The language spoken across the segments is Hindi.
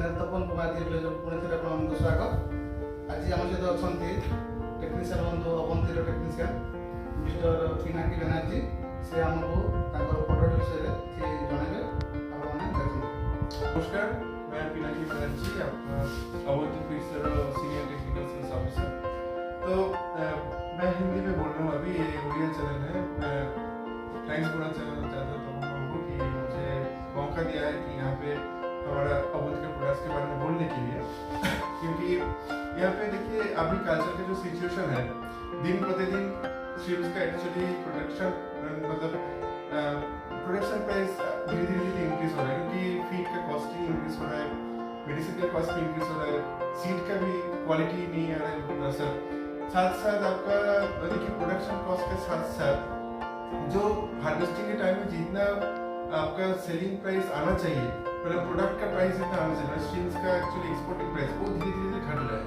चैनल तपन कुमार पुणी थे आपको स्वागत। आज आम सहित अच्छा टेक्नीशियन बंधु अवंतीर टेक्नीशियन मिस्टर पिनाकी बनर्जी से आमको प्रोडक्ट विषय जनइबे। नमस्कार, मैं Pinaki Banerjee, Avanti Fisher senior technical sales officer. तो मैं हिंदी में बोल रहा हूँ अभी, ये ओडिया चैनल है। मैं थैंक्स बोलना चाहता हूँ कि मुझे मौका दिया है कि यहाँ पे हमारा अवंती के प्रोडक्ट्स के बारे में बोलने के लिए क्योंकि यहाँ पे देखिए अभी कल्चर का जो सिचुएशन है, दिन प्रतिदिन शिप्स का एक्चुअली प्रोडक्शन प्राइस धीरे धीरे इंक्रीज हो रहा है क्योंकि फीड का कॉस्टिंग इंक्रीज हो रहा है, मेडिसिन का कॉस्ट भी इंक्रीज हो रहा है, सीड का भी क्वालिटी नहीं आ रहा है सर। साथ साथ आपका देखिए प्रोडक्शन कॉस्ट के साथ साथ जो हार्वेस्टिंग के टाइम में जितना आपका सेलिंग प्राइस आना चाहिए, मतलब प्रोडक्ट का प्राइस जितना आना चाहिए, मशीन्स का एक्चुअली एक्सपोर्टिंग प्राइस वो धीरे धीरे घट रहा है।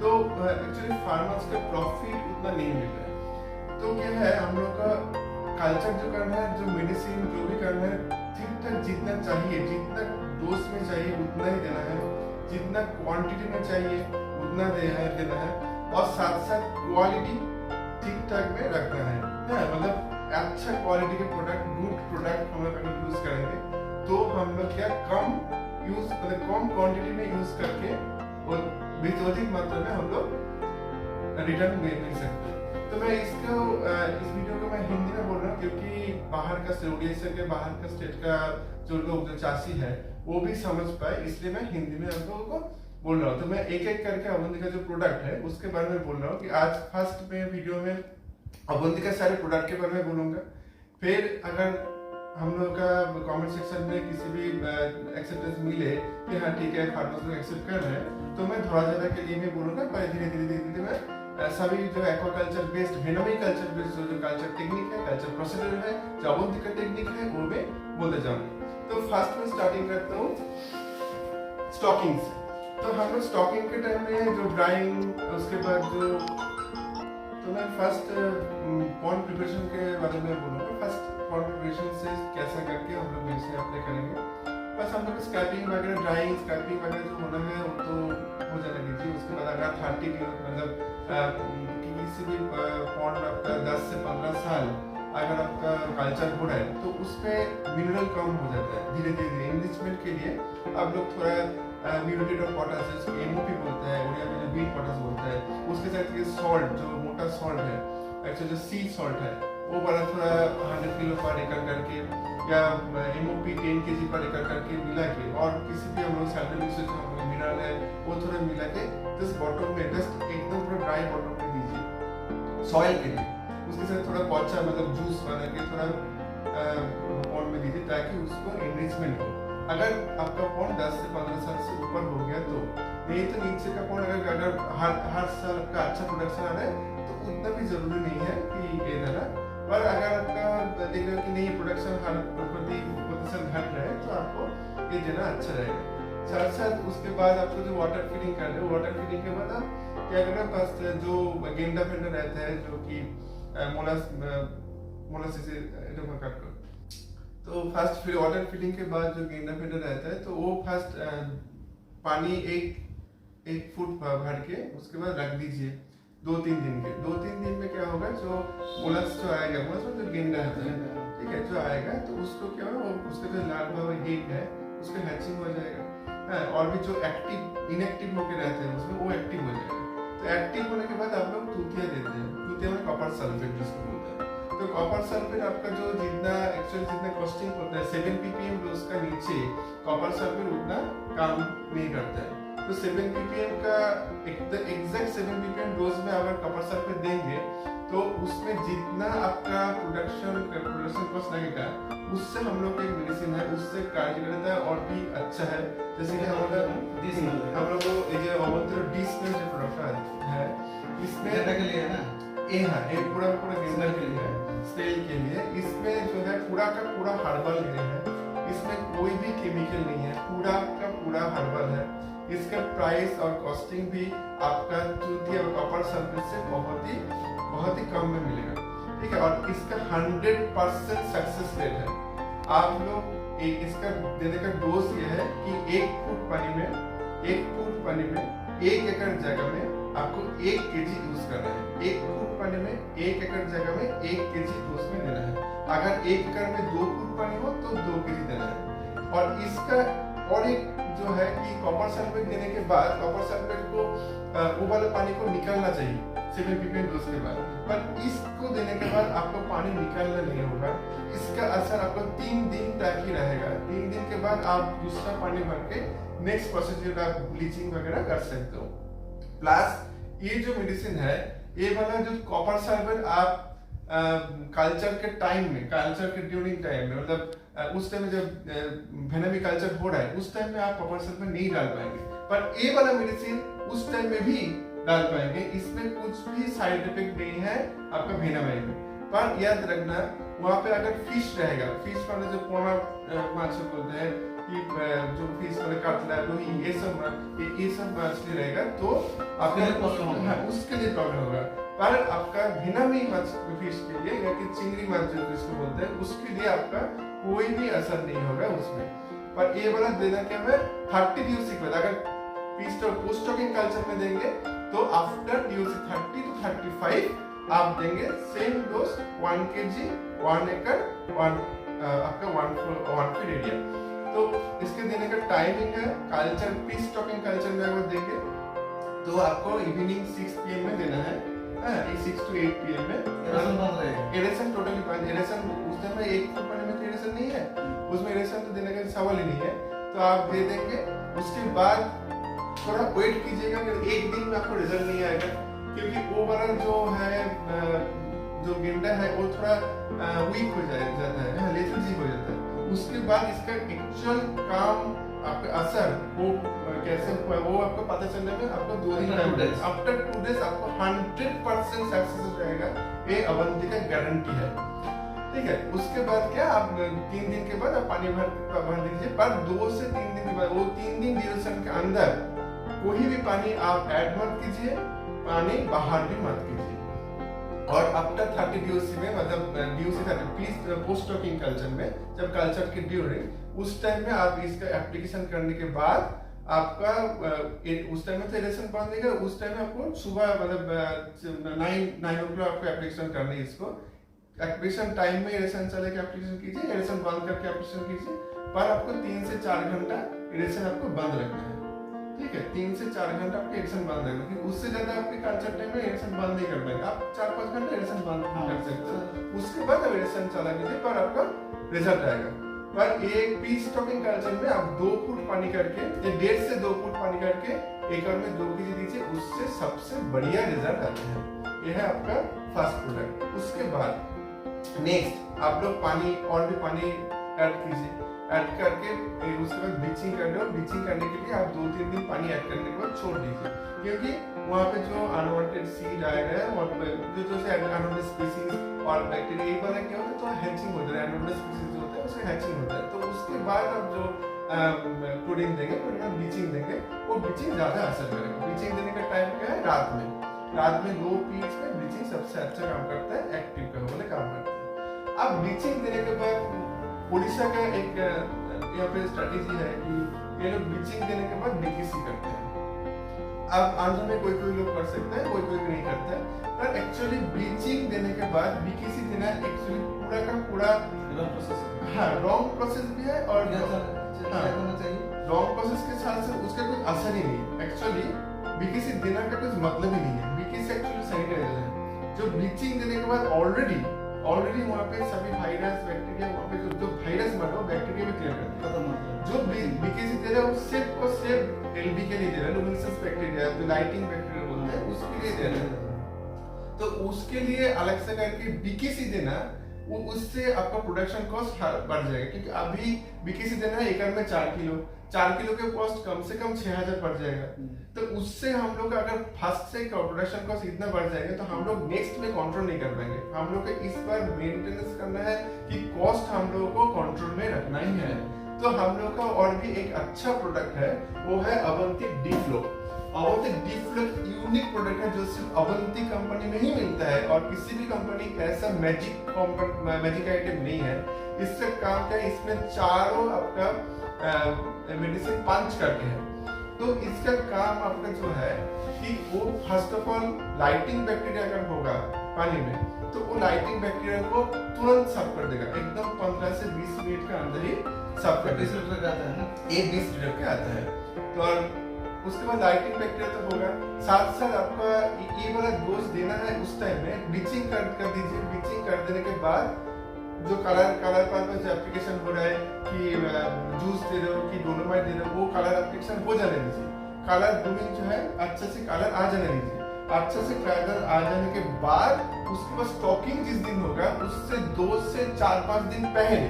तो एक्चुअली फार्मर्स का प्रॉफिट उतना नहीं मिल रहा है। तो क्या है, हम लोग का कल्चर जो करना है, जो मेडिसिन जो भी करना है, ठीक ठाक जितना चाहिए, जितना डोज में चाहिए उतना ही देना है, जितना क्वांटिटी में चाहिए उतना देना है, और साथ साथ क्वालिटी ठीक ठाक में रखना है। मतलब अच्छा क्वालिटी के प्रोडक्ट, गुड प्रोडक्ट हम लोग अगर यूज करेंगे तो हम लोग क्या कम क्वांटिटी में यूज करके और अधिक मात्रा में हम लोग रिटर्न मिल सकते हैं। तो मैं इस वीडियो को मैं हिंदी में बोल रहा हूँ क्योंकि बाहर का उड़ीसा के बाहर का स्टेट का जो लोग जो चासी है वो भी समझ पाए, इसलिए मैं हिंदी में आप लोगों को बोल रहा हूँ। तो मैं एक एक करके अवंती का जो प्रोडक्ट है उसके बारे में बोल रहा हूँ कि आज फर्स्ट में वीडियो में अवंती का सारे प्रोडक्ट के बारे में बोलूंगा। फिर अगर हम लोग का कमेंट सेक्शन में किसी भी एक्सेप्टेंस मिले कि हाँ ठीक है फार्मर्स लोग एक्सेप्ट कर रहे हैं, तो मैं थोड़ा ज़्यादा के लिए भी बोलूँगा। पर धीरे धीरे मैं सभी जो एक्वाकल्चर बेस्ड, वेनमी कल्चर बेस्ड जो कल्चर टेक्निक है, कल्चर प्रोसीजर है, जो अवंती का टेक्निक है, वो मैं बोलते जाऊँगा। तो फर्स्ट में स्टार्टिंग करता हूँ स्टॉकिंग से। तो हम लोग स्टॉकिंग के टाइम में जो ड्राइंग, उसके बाद जो, तो मैं फर्स्ट पॉन्ड प्रिपरेशन के बारे में बोलूँगा। फर्स्ट पॉन्ड प्रिपरेशन से कैसा करके हम लोग इसे अप्लाई करेंगे। बस हम लोग स्क्रैपिंग वगैरह, ड्राइंग स्क्रैपिंग वगैरह जो होना है वो तो हो जाने दीजिए। उसके बाद अगर 30 किलो मतलब किसी भी पॉन्ड आपका 10 से 15 साल अगर आपका कल्चर हो रहा है तो उसमें मिनरल कम हो जाता है धीरे धीरे। इनरिचमेंट के लिए आप लोग थोड़ा म्यूरेट ऑफ पोटाश, जिसको एमओपी बोलते हैं, उड़िया में जो बीट पोटाश बोलते हैं, उसके साथ ये सॉल्ट जो मोटा सॉल्ट है, एक्चुअली जो सी सॉल्ट है, वो वाला थोड़ा 100 किलो पर एकड़ करके या एमओपी 10 kg पर एकड़ करके मिला के, और किसी भी हम लोग सैलरी से जो हम लोग मिनरल है वो थोड़ा मिला के जस्ट बॉटम में, जस्ट एकदम पूरा ड्राई बॉटम में दीजिए सॉइल के लिए। उसके साथ थोड़ा पौचा मतलब जूस बना के थोड़ा पॉन्ड में दीजिए ताकि उसको एनरिचमेंट हो। अगर आपका पॉन्ड 10 से 15 साल से ऊपर हो गया तो नहीं, तो नीचे का पॉन्ड अगर हर साल आपका अच्छा प्रोडक्शन आ रहा है तो उतना भी जरूरी नहीं है कि ये देना। पर अगर आपका देख रहे हो कि नहीं प्रोडक्शन हर प्रतिशत घट रहा है तो आपको ये देना अच्छा रहेगा। साथ साथ उसके बाद आपको जो वाटर फीडिंग कर रहे हो, वाटर फीडिंग के बाद आप क्या करें, पास जो गेंडा फेंडा रहता है जो कि तो फर्स्ट फिर वाटर फीडिंग के बाद जो गेंडा फेंडा रहता है तो वो फर्स्ट पानी एक फुट भर के उसके बाद रख दीजिए 2-3 दिन के। 2-3 दिन में क्या होगा, जो मोलस जो आएगा, मोलस में जो गेंडा होता है, ठीक है, जो आएगा तो उसको क्या होगा, उसका जो लार्वा एग है उसका हैचिंग हो जाएगा। और भी जो इनएक्टिव होके रहते हैं उसमें वो एक्टिव हो जाएगा। तो एक्टिव होने के बाद आप लोग तूतिया देते हैं, तूतिया में कॉपर सल्फेट जिसको बोलते हैं। तो कॉपर सल्फेट आपका जो जितना कॉस्टिंग होता है 7 ppm डोज का नीचे कॉपर सल्फेट उतना काम नहीं करता है। तो 7 ppm का एग्जैक्ट 7 ppm डोज में अगर कॉपर सल्फेट देंगे तो उसमें जितना आपका प्रोडक्शन कॉस्ट लगेगा उससे हम लोग का एक मेडिसिन है उससे कार्यकारिता और भी अच्छा है। जैसे कि हम लोग ये अवंती डिस्मेल जो प्रोडक्ट है इसमें के लिए ना ये पूरा गेंदा के लिए है, स्टेल के लिए। इसमें जो है पूरा का पूरा हर्बल है, इसमें कोई भी केमिकल नहीं है, पूरा का पूरा हर्बल है। इसका प्राइस और कॉस्टिंग भी आपका चूती और कॉपर सल्फेट से बहुत ही कम में मिलेगा, ठीक है। और इसका 100% सक्सेस रेट है। आप लोग इसका देने का डोज ये है कि 1 फुट पानी में 1 फुट पानी में 1 एकड़ जगह में आपको 1 केजी यूज करना है। 1 फुट पानी में 1 एकड़ जगह में 1 केजी उसमें देना है। अगर 1 एकड़ में 2 फुट पानी हो तो 2 केजी देना है। और इसका और एक जो है कि कॉपर सल्फेट देने के बाद कॉपर सल्फेट को वो वाले पानी को निकालना चाहिए 7 ppm डोज के बाद, पर इसको देने के बाद आपको पानी निकालना नहीं होगा। इसका असर आपको 3 दिन तक ही रहेगा। 3 दिन के बाद आप दूसरा पानी भर के नेक्स्ट प्रोसीजर आप ब्लीचिंग वगैरह कर सकते हो। प्लस ये जो मेडिसिन है, ये वाला जो कॉपर सल्फेट आप कल्चर के टाइम में, कल्चर के ड्यूरिंग टाइम में, मतलब उस टाइम में जब वेनम कल्चर हो रहा है उस टाइम में आप कॉपर सल्फेट नहीं डाल पाएंगे, पर ये वाला मेडिसिन उस टाइम में भी डाल पाएंगे। इसमें कुछ भी साइड इफेक्ट नहीं है आपका वेनम में। पर याद रखना, वहाँ पे अगर फिश रहेगा, फिश वाले जो पोना माछ बोलते हैं कि जो फिश वाले काटला रोही ये सब मछली रहेगा तो आपके उसके लिए प्रॉब्लम होगा। पर आपका वेनमी फिश के लिए या कि चिंगड़ी माछ जो इसको बोलते हैं उसके लिए आपका कोई भी असर नहीं होगा उसमें। पर ये वाला देना क्या है 30 DOC के बाद, अगर पोस्ट स्टॉकिंग कल्चर में देंगे तो आफ्टर DOC 30 to 35 आप देंगे सेम डोज 1 kg 1 एकड़ आपका 1 फीट एरिया। तो इसके देने का टाइमिंग है कल्चर पीस स्टॉकिंग कल्चर में अगर देंगे तो आपको इवनिंग 6 PM में देना है। 6 to 8 PM में एरेशन टोटली बंद। एरेशन उस टाइम में 1 फुट पानी में तो एरेशन नहीं है, उसमें एरेशन तो देने का सवाल ही नहीं है, तो आप दे देंगे। उसके बाद थोड़ा वेट कीजिएगा, अगर 1 दिन में आपको रिजल्ट नहीं आएगा, क्योंकि वो वाला जो है जो गेंडा है वो थोड़ा वीक हो जाता है, लेथर्जी हो जाता है। उसके बाद इसका एक्चुअल काम आपका असर वो कैसे हुआ वो आपको पता चलने में आपको 2 दिन टाइम लगेगा। आफ्टर 2 डेज आपको 100% सक्सेस रहेगा, ये अवंती का गारंटी है। ठीक है, उसके बाद क्या आप 3 दिन के बाद आप पानी भर दीजिए, पर 2 से 3 दिन के बाद वो 3 दिन ड्यूरेशन के अंदर कोई भी पानी आप ऐड मत कीजिए, पानी बाहर भी मत कीजिए। और आफ्टर 30 DOC में, मतलब DOC 30 पोस्ट स्टॉकिंग कल्चर में, जब कल्चर के ड्यूरिंग उस टाइम में आप इसका एप्लीकेशन करने के बाद आपका उस टाइम में तो एरेशन बंद नहीं कर, उस टाइम में आपको सुबह मतलब 9 o'clock आपको एप्लीकेशन करनी है। इसको एप्लीकेशन टाइम में एरेशन चले के एप्लीकेशन कीजिए, एरेशन बंद करके एप्लीकेशन कीजिए, पर आपको 3 से 4 घंटा एरेशन आपको बंद रखना है। ठीक है, 3 से 4 घंटा आपके एरेशन बंद रखना है, उससे ज्यादा आपके कल्चर टाइम में एरेशन बंद नहीं कर पाएंगे। आप 4-5 घंटा एरेशन बंद कर सकते हो, उसके बाद आप एरेशन चला कीजिए, पर आपका रिजल्ट आएगा। पर एक पीस स्टॉकिंग कल्चर में आप 2 फुट पानी करके, 1.5 से 2 फुट पानी करके एकड़ में 2 केजी दीजिए, उससे सबसे बढ़िया रिजल्ट आता है। यह है आपका फर्स्ट प्रोडक्ट। उसके बाद नेक्स्ट आप लोग पानी और भी पानी ऐड कीजिए, ऐड करके उसके बाद ब्लीचिंग कर लो। ब्लीचिंग करने के लिए आप 2-3 दिन पानी ऐड करने के बाद छोड़ दीजिए, क्योंकि वहाँ पे जो अनवांटेड सीड आएगा और जो अनवांटेड स्पीसीज और बैक्टीरिया ये वाला क्या होता है, तो हैचिंग होता है, अनवांटेड स्पीसीज जो होता है उसमें हैचिंग होता है। तो उसके बाद आप जो प्रोटीन देंगे, ब्लीचिंग देंगे, वो ब्लीचिंग ज्यादा असर करेगा। ब्लीचिंग देने का टाइम क्या है, रात में लो पीएच में ब्लीचिंग सबसे अच्छा काम करता है, एक्टिव का वाला काम करता है। अब ब्लीचिंग देने के बाद उड़ीसा का एक यहाँ पे स्ट्रेटेजी है कि ये लोग ब्लीचिंग देने के बाद बीकेसी करते हैं। अब आंध्र में कोई लोग कर सकते हैं, कोई नहीं करता है, पर एक्चुअली ब्लीचिंग देने के बाद बीकेसी देना एक्चुअली पूरा का पूरा रॉन्ग प्रोसेस भी है और रॉन्ग प्रोसेस के साथ साथ उसका कोई असर ही नहीं है। एक्चुअली बीकेसी देने का कुछ मतलब ही नहीं है। बीकेसी एक्चुअली सैनिटाइजर है, जो ब्लीचिंग देने के बाद ऑलरेडी वहाँ पे सभी वायरस बैक्टीरिया, वहाँ पे जो वायरस मर रहा है बैक्टीरिया भी क्लियर करता है। जो बीकेसी दे रहा है वो सिर्फ एलबी के लिए दे रहा है, लुमिनेसेंस बैक्टीरिया जो लाइटिंग बैक्टीरिया बोलते हैं उसके लिए दे रहा है। तो उसके लिए अलग से करके बीकेसी देना, वो उससे आपका प्रोडक्शन कॉस्ट बढ़ जाएगा, क्योंकि अभी बीकेसी देना है एकड़ में 4 किलो के कॉस्ट कम से कम 6,000 पड़ जाएगा। तो उससे हम लोग अगर फर्स्ट से प्रोडक्शन कॉस्ट इतना बढ़ जाएगा तो हम लोग नेक्स्ट में कंट्रोल नहीं कर पाएंगे। हम लोग को इस बार मेंटेनेंस करना है कि कॉस्ट हम लोगों को कंट्रोल में रखना ही है। तो हम लोग का और भी एक अच्छा प्रोडक्ट है, वो है Avanti D-flow. Avanti D-flow unique product है जो सिर्फ अवंती कंपनी में ही मिलता है और किसी भी कंपनी का ऐसा मैजिक आइटम नहीं है। इससे काम क्या है, इसमें चारों आपका मेडिसिन पंच करके है। तो इसका काम आपका जो है कि वो first of all lighting bacteria अगर होगा पानी में तो वो लाइटिंग बैक्टीरिया को तुरंत साफ कर देगा, एकदम 15 से 20 मिनट के अंदर ही साफ कर 20 देगा। लीटर का आता है ना? एक 20 लीटर के आता है। तो और उसके बाद लाइटिंग बैक्टीरिया तो होगा, साथ साथ आपका ये वाला डोज देना है उस टाइम में ब्लीचिंग कर दीजिए। ब्लीचिंग कर देने के बाद जो कलर पार में जो एप्लीकेशन हो रहा है कि जूस दे रहे हो कि डोलोमाइट दे रहे हो, वो कलर एप्लीकेशन हो जाने दीजिए। कलर ब्लूमिंग जो है अच्छे से कलर आ जाने दीजिए। अच्छे से कलर आ जाने के बाद उसके बाद स्टॉकिंग जिस दिन होगा उससे 2 से 4-5 दिन पहले,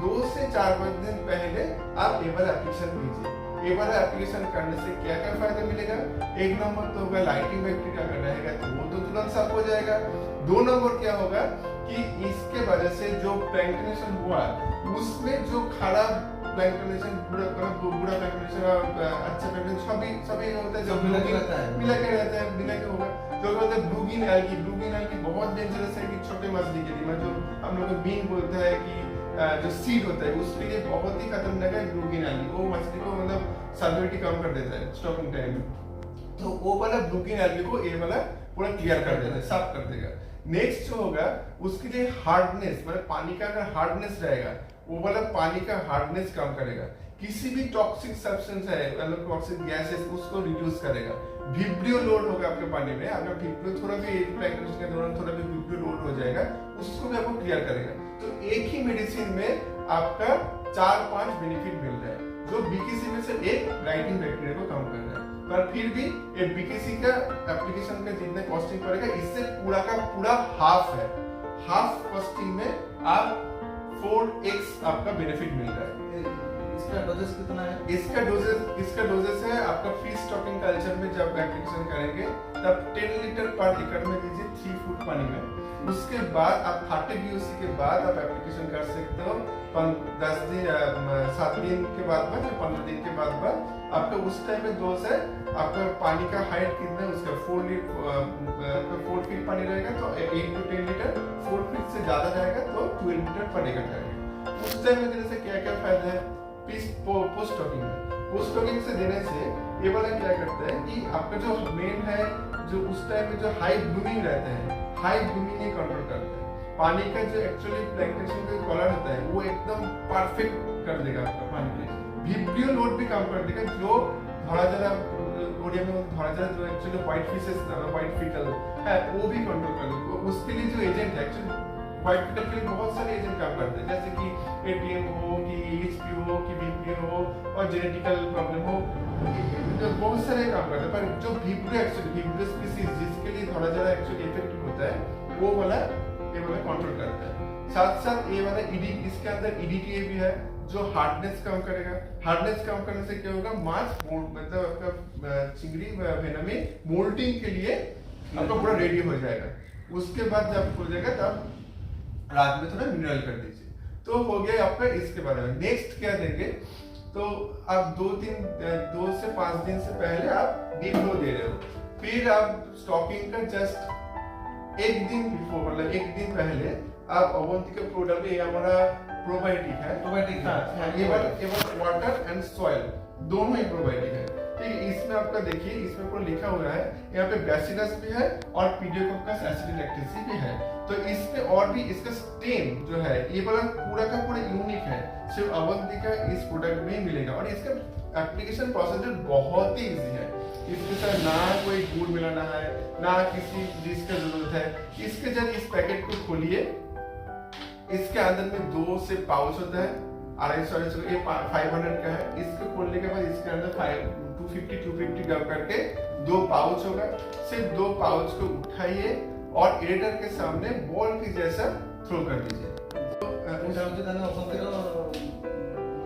2 से 4-5 दिन पहले आप ये वाला एप्लीकेशन कीजिए। ये वाला एप्लीकेशन करने से क्या क्या फायदा मिलेगा? एक नंबर तो होगा लाइटिंग बैक्टीरिया अगर रहेगा तो वो तो तुरंत साफ हो जाएगा। 2 नंबर क्या होगा कि इसके वजह से जो प्लैंक्टनेशन हुआ उसमें जो खराब प्लैंक्टनेशन, बुरा प्लैंक्टनेशन और अच्छा प्लैंक्टनेशन सभी होता है, जो मिला के रहता है, मिला के होगा। जो होता है ब्लूगिन एल्गी बहुत डेंजरस है कि छोटे मछली के लिए, जो हम लोग बीन बोलते हैं कि जो सीड होता है उसके लिए बहुत ही खतरनाक है ब्लूगिन एल्गी। वो मछली को मतलब सर्विलिटी कम कर देता है स्टॉकिंग टाइम में। तो वो वाला ब्लूगिन एल्गी को ये वाला पूरा क्लियर कर देता है, साफ कर देगा। नेक्स्ट जो होगा उसके लिए हार्डनेस, मतलब पानी का अगर हार्डनेस रहेगा वो वाला पानी का हार्डनेस कम करेगा। किसी भी टॉक्सिक सब्सटेंस है मतलब टॉक्सिक गैसेस उसको रिड्यूस करेगा। विब्रियो लोड होगा आपके पानी में, अगर विब्रियो थोड़ा भी प्लैंक्टन के दौरान थोड़ा भी विब्रियो लोड हो जाएगा उसको भी आपको क्लियर करेगा। तो एक ही मेडिसिन में आपका 4-5 बेनिफिट मिल रहा है, जो बीकेसी में से एक लाइटिंग बैक्टीरिया को कम कर रहा है। पर फिर भी ये बीकेसी का एप्लीकेशन में जितना कॉस्टिंग पड़ेगा इससे पूरा का पूरा हाफ है। हाफ कॉस्टिंग में आप 4x आपका बेनिफिट मिल रहा है। इसका डोजेस कितना है? इसका डोजेस है आपका फिश स्टॉकिंग कल्चर में जब एप्लीकेशन करेंगे तब 10 लीटर पर एकड़ में दीजिए 3 फुट पानी में। उसके बाद आप 30 BOC के बाद आप एप्लीकेशन कर सकते हो 7 दिन के बाद 15 दिन के बाद आपका उस टाइम में डोज है। आपका पानी का हाइट कितना है उसका 4 फीट पानी रहेगा तो 8 to 10 लीटर, 4 फीट से ज्यादा रहेगा तो 12 लीटर पर एकड़ रहेगा। उस टाइम में देने से क्या क्या फायदा है? पोस्ट स्टॉकिंग में, पोस्ट स्टॉकिंग से देने से ये वाला क्या करता है कि आपका जो मेन है जो उस टाइम में जो हाई ब्लूमिंग रहता है, हाई ब्लूमिंग ये कंट्रोल करता है। पानी का जो एक्चुअली प्लैंक्टन का कलर होता है वो एकदम परफेक्ट कर देगा आपका पानी में। विब्रियो लोड भी कम कर देगा, जो धराजरा ओडिया में धराजरा जो actually white fishes white fetal है वो भी कंट्रोल कर देगा। उसके लिए जो एजेंट है एक्चुअली व्हाइट फीटल के लिए बहुत सारे एजेंट काम करते हैं, जैसे कि एटीएम हो कि एचपी हो कि बीपीओ हो और जेनेटिकल प्रॉब्लम हो, बहुत सारे काम करते हैं। पर जो विब्रियो स्पीसीज जिसके लिए धराजरा एक्चुअली इफेक्टिव होता है वो वाला ये वाला कंट्रोल करता है। साथ साथ ये वाला इसके अंदर ईडीटीए भी है जो हार्डनेस कम करेगा। हार्डनेस कम करने से क्या होगा? मांस मतलब आपका चिंगड़ी वेना में मोल्टिंग के लिए आपका पूरा रेडी हो जाएगा। उसके बाद जब हो जाएगा तब रात में थोड़ा मिनरल कर दीजिए। तो हो गया आपका इसके बारे में। नेक्स्ट क्या देंगे? तो आप 2 से 5 दिन से पहले आप डीप फ्लो दे रहे हो, फिर आप स्टॉकिंग का जस्ट 1 दिन बिफोर मतलब 1 दिन पहले आप अवंती के प्रोडक्ट में हमारा प्रोबायोटिक है, ये वाटर एंड सॉइल दोनों ही प्रोबायोटिक है। ठीक है, इसमें आपका देखिए इसमें पूरा लिखा हुआ है, यहाँ पे बैसिलस भी है और पीडियोकोकस एसिडिलैक्टिस भी है। तो इसमें और भी इसका स्टेम जो है ये वाला पूरा का पूरा यूनिक है, सिर्फ अवंती का इस प्रोडक्ट में ही मिलेगा। और इसका एप्लीकेशन प्रोसीजर बहुत ही इजी है। इसके साथ ना कोई गुड़ मिलाना है ना किसी चीज का जरूरत है। इसके जब इस पैकेट को खोलिए, इसके अंदर में 2 से पाउच होता है 250 ये 500 का है। इसको खोलने के बाद इसके अंदर 250 ग्राम करके 2 पाउच होगा। सिर्फ 2 पाउच को उठाइए और एडिटर के सामने बॉल की जैसा थ्रो कर दीजिए।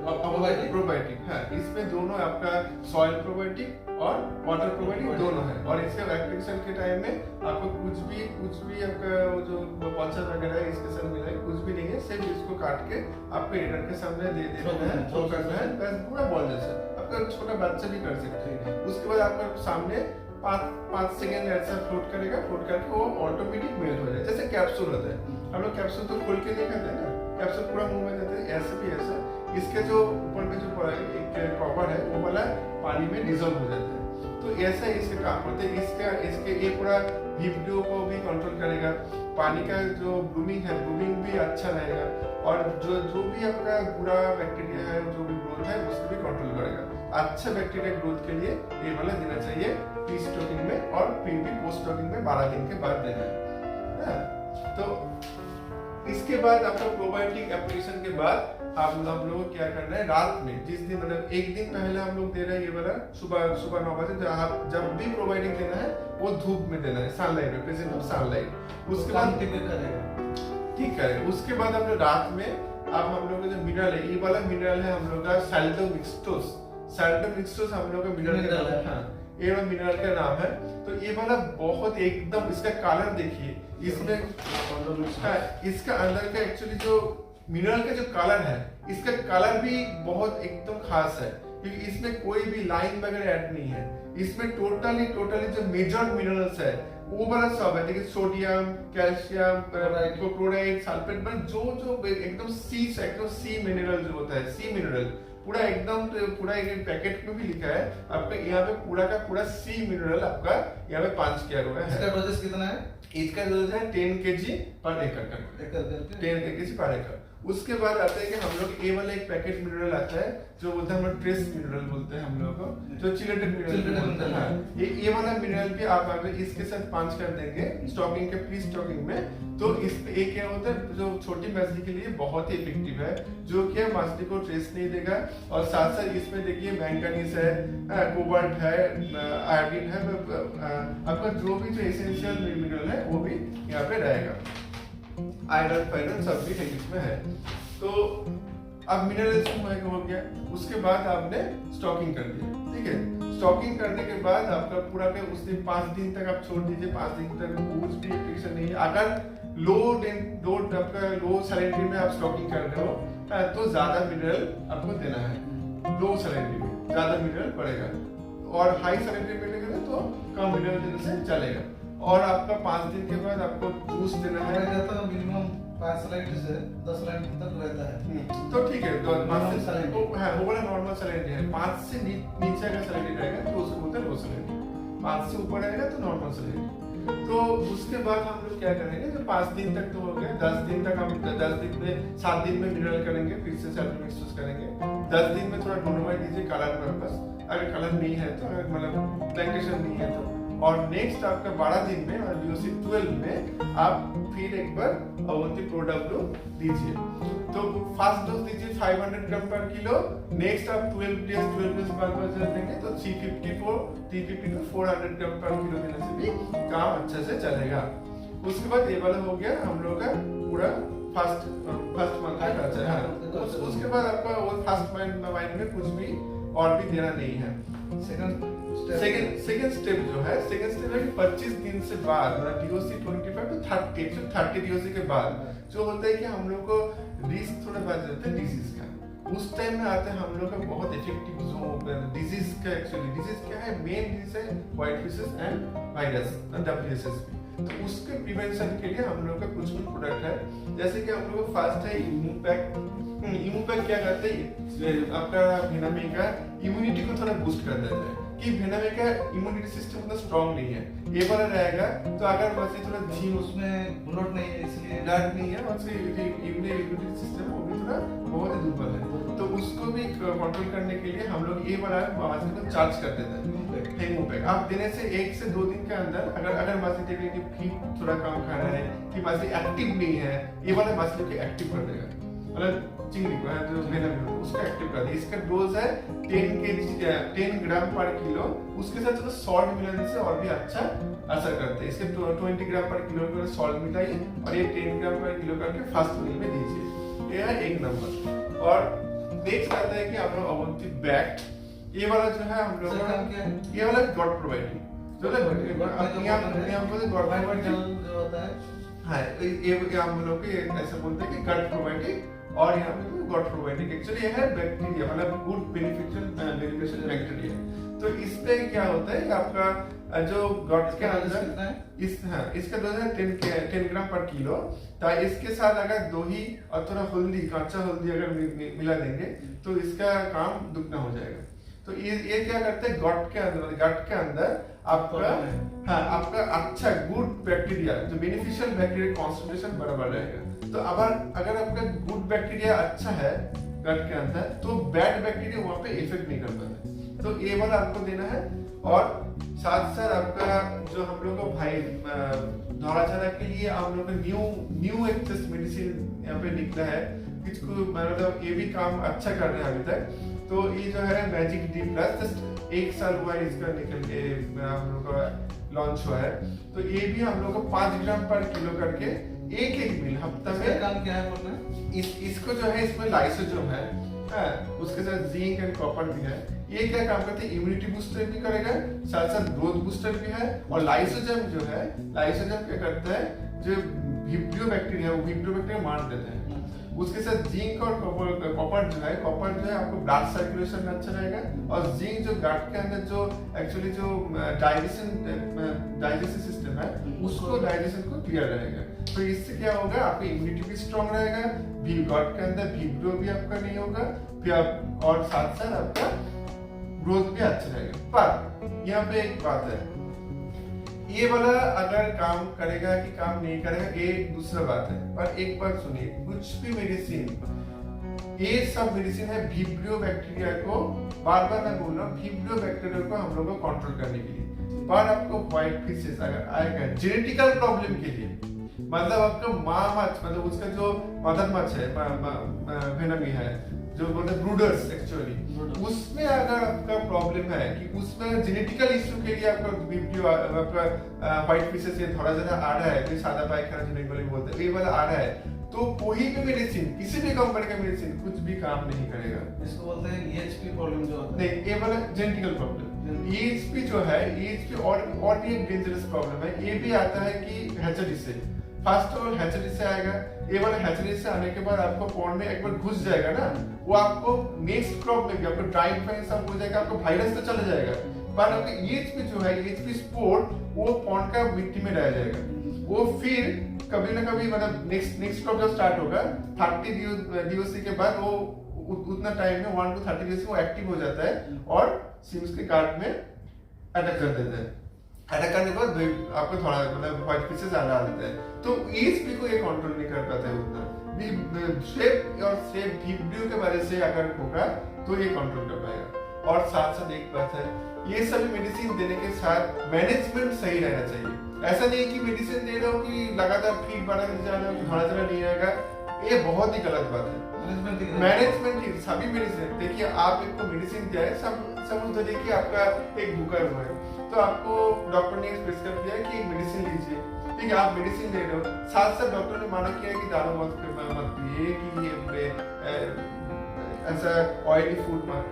प्रोबायोटिक है, इसमें दोनों आपका सॉइल प्रोबायोटिक और वाटर प्रोबायोटिक दोनों है। और इसके एप्लीकेशन के टाइम में आपको कुछ भी आपका जो पल्चर वगैरह है इसके साथ मिला है कुछ भी नहीं है, सिर्फ इसको काट के आपको एडिटर के सामने दे देना है, थ्रो करना है, बस पूरा बॉल जैसा। आपका छोटा बच्चा भी कर सकते हैं। उसके बाद आपका सामने 5 सेकेंड ऐसा फ्लोट करेगा, फ्लोट करके वो ऑटोमेटिक मेल्ट हो जाए। जैसे कैप्सूल होता है, हम लोग कैप्सूल तो खोल के नहीं खाते हैं ना, कैप्सूल पूरा मुंह में देते हैं, ऐसे भी ऐसा इसके जो ऊपर में जो एक कवर है वो वाला पानी में डिजोल्व हो जाता है। तो ऐसा ही इसके काम होते हैं। इसके ये पूरा वीडियो को भी कंट्रोल करेगा, पानी का जो ब्लूमिंग है ब्लूमिंग भी अच्छा रहेगा, और जो भी आपका बुरा बैक्टीरिया है जो भी ग्रोथ है उसको भी कंट्रोल करेगा। अच्छा बैक्टीरिया ग्रोथ के लिए ये वाला देना चाहिए प्री स्टॉकिंग में, और फिर भी पोस्ट स्टॉकिंग में 12 दिन के बाद देना है। तो इसके बाद आपका प्रोबायोटिक एप्लीकेशन के बाद हम लोगों को क्या करना है, रात में जिस दिन मतलब एक दिन पहले हम लोग दे रहे हैं ये वाला सुबह 9 बजे, जब भी प्रोबायोटिक देना है वो धूप में देना है, सनलाइट में, प्रेजेंट ऑफ सनलाइट। उसके बाद ठीक है, उसके बाद हम लोग रात में अब हम लोग का जो मिनरल है, ये वाला मिनरल है हम लोग का सैल्डोमिक्सटोस हम लोग का मिनरल का नाम है। ये वाला मिनरल का नाम है। तो ये वाला बहुत एकदम, इसका कलर देखिए, इसमें इसका अंदर का एक्चुअली जो मिनरल का जो कलर है, इसका कलर भी बहुत एकदम खास है, क्योंकि इसमें कोई भी लाइन वगैरह ऐड नहीं है। इसमें टोटली जो मेजर मिनरल्स है वो वाला सब है, देखिए सोडियम, कैल्शियम, क्लोराइड, सल्फेट, मतलब जो एकदम सी मिनरल जो होता है, सी मिनरल पूरा एक पैकेट में भी लिखा है आपका, यहाँ पे पूरा का पूरा सी मिनरल आपका यहाँ पे 5 किया हुआ है। इसका डोजेस कितना है? इसका डोज है 10 kg पर एकड़ का, 10 kg पर एकड़। उसके बाद आता है कि हम लोग ये वाला एक पैकेट मिनरल आता है जो बोलते हैं हम लोग ट्रेस मिनरल बोलते हैं हम लोग को, जो चिलेटेड मिनरल बोलते हैं। ये वाला मिनरल भी आप अगर इसके साथ 5 कर देंगे स्टॉकिंग के प्री स्टॉकिंग में, तो इस पे एक क्या होता है, जो छोटी मछली के लिए बहुत ही इफेक्टिव है, जो कि मछली को ट्रेस नहीं देगा। और साथ साथ इसमें देखिए मैंगनीज है, कोबाल्ट है, आयोडीन है, आपका जो भी जो एसेंशियल मिनरल है वो भी यहाँ पे रहेगा, आयरन फाइरन सब भी इसमें है। तो अब मिनरलाइजेशन हो गया, उसके बाद आपने स्टॉकिंग कर दिया, ठीक है। स्टॉकिंग करने के बाद आपका पूरा के उस दिन 5 दिन तक आप छोड़ दीजिए, 5 दिन तक कुछ भी एप्लीकेशन नहीं है। अगर लो सैलिनिटी में आप स्टॉकिंग कर रहे हो तो ज्यादा मिनरल आपको देना है, लो सैलिनिटी में ज्यादा मिनरल पड़ेगा, और हाई सैलिनिटी में लेंगे तो कम मिनरल देने से चलेगा। और आपका 5 दिन के बाद आपको जूस देना है, मिनिमम 5 सैलिनिटी से 10 सैलिनिटी तक रहता है। तो ठीक है, वो वाला नॉर्मल सैलिनिटी है। 5 से नीचे का सैलिनिटी रहेगा तो उसको बोलते हैं लो सैलिनिटी, 5 से ऊपर रहेगा तो नॉर्मल सैलिनिटी। तो उसके बाद हम लोग क्या करेंगे, जो 5 दिन तक तो हो गया, 10 दिन तक हम 7 दिन में मिनरल करेंगे, फिर से सैल्फोमिक्सटोस करेंगे। 10 दिन में थोड़ा डोलोमाइट दीजिए कलर पर्पस, अगर कलर नहीं है तो, अगर मतलब प्लांटेशन नहीं है तो। और नेक्स्ट आपका 12 दिन में और DOC 12 में आप फिर एक बार अवंती प्रोडब्ल्यू दीजिए। तो फर्स्ट डोज दीजिए 500 ग्राम पर किलो, नेक्स्ट आप 12 डेज बाद देंगे तो 350 to 400 ग्राम पर किलो देने से भी काम अच्छे से चलेगा। उसके बाद ये वाला हो गया हम लोग का पूरा फर्स्ट मंथ का खर्चा है। उसके बाद आपका वो फर्स्ट मंथ में कुछ भी और भी देना नहीं है। सेकंड स्टेप जो है, सेकंड स्टेप है कि 25 दिन से बाद DOC 25 to 30 DOC के बाद जो होता है कि हम लोग को रिस्क थोड़ा बढ़ जाता है डिजीज का। उस टाइम में आते हैं हम लोग का बहुत इफेक्टिव जो डिजीज का, एक्चुअली डिजीज क्या है, मेन डिजीज है white fishes and virus WSSP। तो उसके प्रिवेंशन के लिए हम लोग का कुछ प्रोडक्ट है, जैसे कि हम लोग का फर्स्ट है इम्यूपैक क्या करते हैं, आपका भेनामी का इम्यूनिटी को थोड़ा बूस्ट कर देता है, कि भेनामी का इम्यूनिटी सिस्टम उतना स्ट्रांग नहीं है। ये वाला रहेगा तो अगर वैसे थोड़ा धीम, उसमें ब्लड नहीं है, इसलिए ब्लड नहीं है, वैसे इम्यूनिटी सिस्टम वो भी थोड़ा बहुत ही दुर्बल है, तो उसको भी कंट्रोल करने के लिए हम लोग ये वाला आजकल चार्ज कर देते हैं हेमोपैक। आप देने से 1 से 2 दिन के अंदर अगर मछली देख रही है कि फीड थोड़ा कम खा रहा है, कि मछली एक्टिव नहीं है, ये वाला मछली को एक्टिव कर देगा, मतलब चिंगड़ी को जो वेनम उसको एक्टिव कर देगा। इसका डोज है 10 ग्राम पर किलो। उसके साथ जो सॉल्ट मिलाने से और भी अच्छा असर करते हैं। इसके 20 ग्राम पर किलो का सॉल्ट मिलाइए और ये 10 ग्राम पर किलो करके फर्स्ट मील में दीजिए। ये है 1 नंबर। और नेक्स्ट आता है कि आप लोग अवंती बैक, ये वाला जो है हम लोग ये वाला गॉड प्रोबायोटिक जो होता है, हाँ ये हम लोग ऐसा बोलते हैं कि गॉड प्रोबायोटिक, और यहाँ पे गॉड प्रोबायोटिक एक्चुअली है बैक्टीरिया, मतलब गुड बेनिफिशियल बैक्टीरिया। तो इस पे क्या होता है कि आपका जो गट के अंदर कितना है? इसका डोज है 10 ग्राम पर किलो। तो इसके साथ अगर दही और थोड़ा हल्दी, कच्चा हल्दी अगर मिला देंगे तो इसका काम दुगना हो जाएगा। तो ये क्या करते हैं, गट के अंदर आपका आपका अच्छा गुड बैक्टीरिया, जो बेनिफिशियल बैक्टीरिया कॉन्सेंट्रेशन बराबर रहेगा। तो अगर आपका गुड बैक्टीरिया अच्छा है गट के अंदर, तो बैड बैक्टीरिया वहाँ पे इफेक्ट नहीं कर पाता। तो ये वाला आपको देना है। और साथ साथ आपका जो हम लोग को भाई धौलाझाला के लिए हम लोग न्यू एक टेस्ट मेडिसिन यहाँ पे निकला है, इसको मतलब ये भी काम अच्छा कर रहे हैं अभी तक। तो ये जो है मैजिक डी प्लस, जस्ट 1 साल हुआ है इसका निकल के हम लोग का लॉन्च हुआ है। तो ये भी हम लोग को 5 ग्राम पर किलो करके एक मील हफ्ता में। काम क्या है बोलना? इसको जो है इसमें लाइसोजोम है, उसके साथ जिंक एंड कॉपर भी है। ये क्या काम करते हैं, इम्यूनिटी बूस्टर भी करेगा, साथ साथ ग्रोथ बूस्टर भी है। और लाइसोजोम जो है, लाइसोजोम क्या करता है, जो विब्रियो बैक्टीरिया है वो विब्रियो बैक्टीरिया मार देता है। उसके साथ जिंक और कॉपर जो है आपको ब्लड सर्कुलेशन में अच्छा रहेगा। और जिंक जो गट के अंदर जो एक्चुअली जो डाइजेशन सिस्टम है उसको डाइजेशन को क्लियर रहेगा। तो इससे क्या होगा, आपकी इम्यूनिटी भी स्ट्रांग रहेगा, गट के अंदर विब्रियो भी आपका नहीं होगा, फिर और साथ साथ आपका ग्रोथ भी अच्छा रहेगा। पर यहाँ पे एक बात है, ये वाला अगर काम करेगा कि काम नहीं करेगा ये दूसरा बात है। पर एक बात सुनिए, कुछ भी मेडिसिन, ये सब मेडिसिन है विब्रियो बैक्टीरिया को, बार बार मैं बोल रहा हूँ, विब्रियो बैक्टीरिया को हम लोग को कंट्रोल करने के लिए। पर आपको व्हाइट फिशेस अगर आएगा जेनेटिकल प्रॉब्लम के लिए, मतलब आपका माँ मच, मतलब उसका जो मदर मच है, वेनमी है, जो मतलब ब्रूडर्स एक्चुअली, उसमें अगर आपका प्रॉब्लम है कि उसमें जेनेटिकल इश्यू के लिए आपका विब्रियो, आपका व्हाइट फिशेस ये थोड़ा ज्यादा आ रहा है, कोई सादा पायखाना जो बंगाली बोलते हैं ये वाला आ रहा है, तो कोई भी मेडिसिन, किसी भी कंपनी का मेडिसिन कुछ भी काम नहीं करेगा। इसको बोलते हैं EHP प्रॉब्लम जो होता है। नहीं, ये वाला जेनेटिकल प्रॉब्लम। EHP जो है, EHP और भी एक डेंजरस प्रॉब्लम है। ये भी आता है कि हैचरी से, फर्स्ट ऑफ ऑल हैचरी से आएगा। ये वाला हैचरी से आने के बाद आपको पॉन्ड में एक बार घुस जाएगा ना, वो आपको नेक्स्ट क्रॉप में भी आपको ड्राई इन्फेक्शन हो जाएगा, आपको वायरस तो चला जाएगा। पर आपका EHP जो है, EHP स्पोर, वो पॉन्ड का मिट्टी में रह जाएगा। वो फिर कभी ना कभी मतलब नेक्स्ट क्रॉप जब स्टार्ट होगा 30 DOC के बाद, वो उतना टाइम में 1 to 30 DOC वो एक्टिव हो जाता है और सिम्स के गार्ड में अटैक कर देता है। अटैक करने के बाद आपको थोड़ा मतलब व्हाइट फिशेस आ जाते हैं। तो EHP को ये कंट्रोल नहीं कर पाता है उतना। शेप और शेप विब्रियो के वजह से अगर होगा तो ये कंट्रोल कर पाएगा। और साथ साथ एक बात है, ये सभी मेडिसिन देने के साथ मैनेजमेंट सही रहना चाहिए। ऐसा नहीं कि मेडिसिन दे रहे हो कि लगातार फीड बढ़ाते जा रहे हो कि थोड़ा थोड़ा नहीं आएगा, ये बहुत ही गलत बात है। मैनेजमेंट की सभी मेडिसिन, देखिए आप एक को मेडिसिन दिया है, सब देखिए आपका एक बुकर हुआ है, तो आपको डॉक्टर ने प्रिस्क्राइब किया है कि एक मेडिसिन लीजिए, ठीक है, आप मेडिसिन ले रहे हो, साथ साथ डॉक्टर ने माना किया है कि दारू मत पिए, कि ये ऐसा ऑयली फूड मत